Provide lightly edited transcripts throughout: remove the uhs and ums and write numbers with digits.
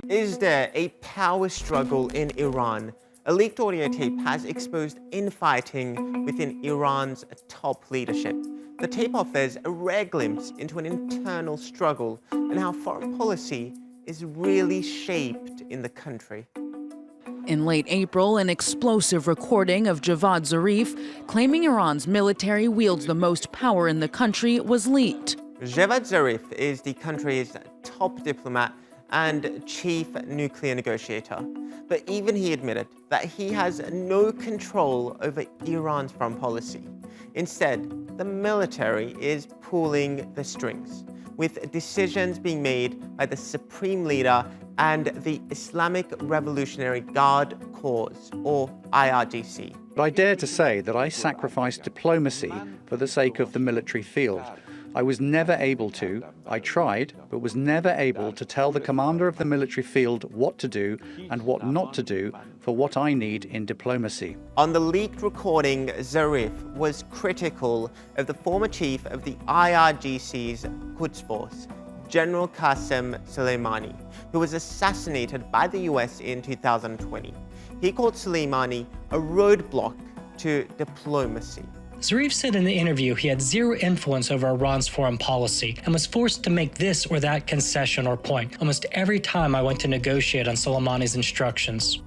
Is there a power struggle in Iran? A leaked audio tape has exposed infighting within Iran's top leadership. The tape offers a rare glimpse into an internal struggle and how foreign policy is really shaped in the country. In late April, an explosive recording of Javad Zarif, claiming Iran's military wields the most power in the country, was leaked. Javad Zarif is the country's top diplomat and chief nuclear negotiator. But even he admitted that he has no control over Iran's foreign policy. Instead, the military is pulling the strings, with decisions being made by the supreme leader and the Islamic Revolutionary Guard Corps, or IRGC. But I dare to say that I sacrificed diplomacy for the sake of the military field. I was never able to, I tried, but was never able to tell the commander of the military field what to do and what not to do for what I need in diplomacy. On the leaked recording, Zarif was critical of the former chief of the IRGC's Quds Force, General Qasem Soleimani, who was assassinated by the US in 2020. He called Soleimani a roadblock to diplomacy. Zarif said in the interview he had zero influence over Iran's foreign policy and was forced to make this or that concession or point almost every time I went to negotiate on Soleimani's instructions.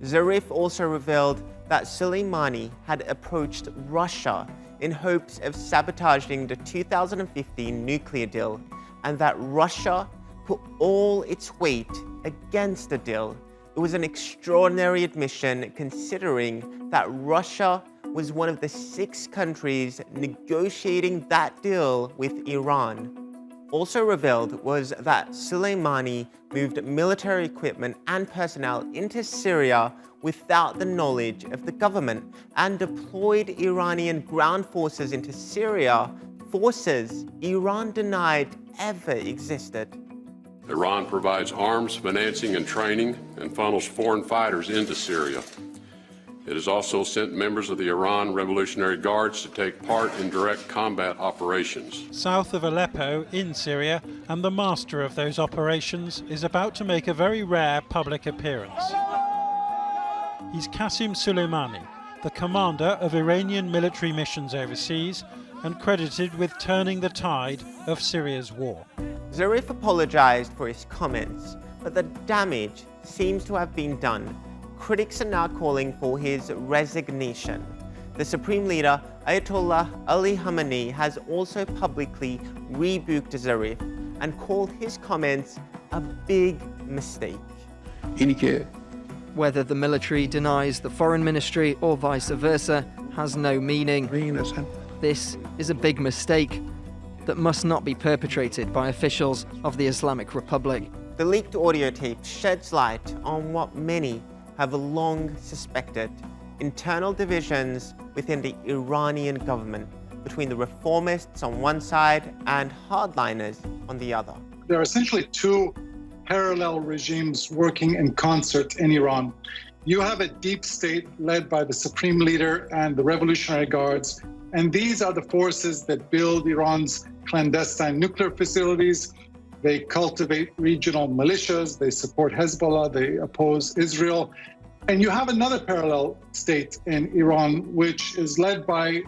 Zarif also revealed that Soleimani had approached Russia in hopes of sabotaging the 2015 nuclear deal, and that Russia put all its weight against the deal. It was an extraordinary admission considering that Russia was one of the 6 countries negotiating that deal with Iran. Also revealed was that Soleimani moved military equipment and personnel into Syria without the knowledge of the government and deployed Iranian ground forces into Syria, forces Iran denied ever existed. Iran provides arms, financing, and training and funnels foreign fighters into Syria. It has also sent members of the Iran Revolutionary Guards to take part in direct combat operations. South of Aleppo in Syria, and the master of those operations is about to make a very rare public appearance. He's Qasem Soleimani, the commander of Iranian military missions overseas and credited with turning the tide of Syria's war. Zarif apologized for his comments, but the damage seems to have been done. Critics are now calling for his resignation. The supreme leader, Ayatollah Ali Khamenei, has also publicly rebuked Zarif and called his comments a big mistake. Whether the military denies the foreign ministry or vice versa has no meaning. This is a big mistake that must not be perpetrated by officials of the Islamic Republic. The leaked audio tape sheds light on what many have long suspected: internal divisions within the Iranian government between the reformists on one side and hardliners on the other. There are essentially 2 parallel regimes working in concert in Iran. You have a deep state led by the supreme leader and the Revolutionary Guards, and these are the forces that build Iran's clandestine nuclear facilities. They cultivate regional militias, they support Hezbollah, they oppose Israel. And you have another parallel state in Iran, which is led by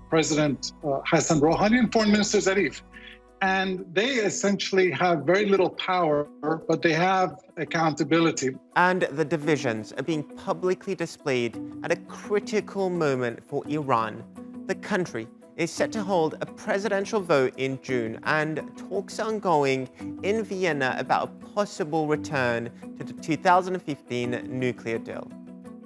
President Hassan Rouhani and Foreign Minister Zarif. And they essentially have very little power, but they have accountability. And the divisions are being publicly displayed at a critical moment for Iran. The country is set to hold a presidential vote in June, and talks are ongoing in Vienna about a possible return to the 2015 nuclear deal.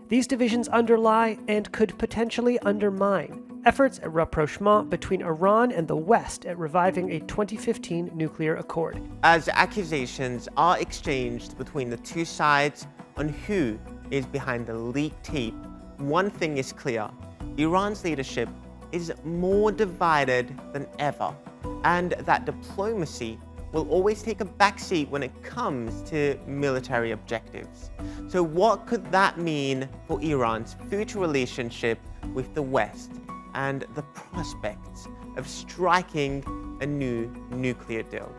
These divisions underlie and could potentially undermine efforts at rapprochement between Iran and the West at reviving a 2015 nuclear accord. As accusations are exchanged between the 2 sides on who is behind the leaked tape, one thing is clear: Iran's leadership is more divided than ever, and that diplomacy will always take a backseat when it comes to military objectives. So what could that mean for Iran's future relationship with the West and the prospects of striking a new nuclear deal?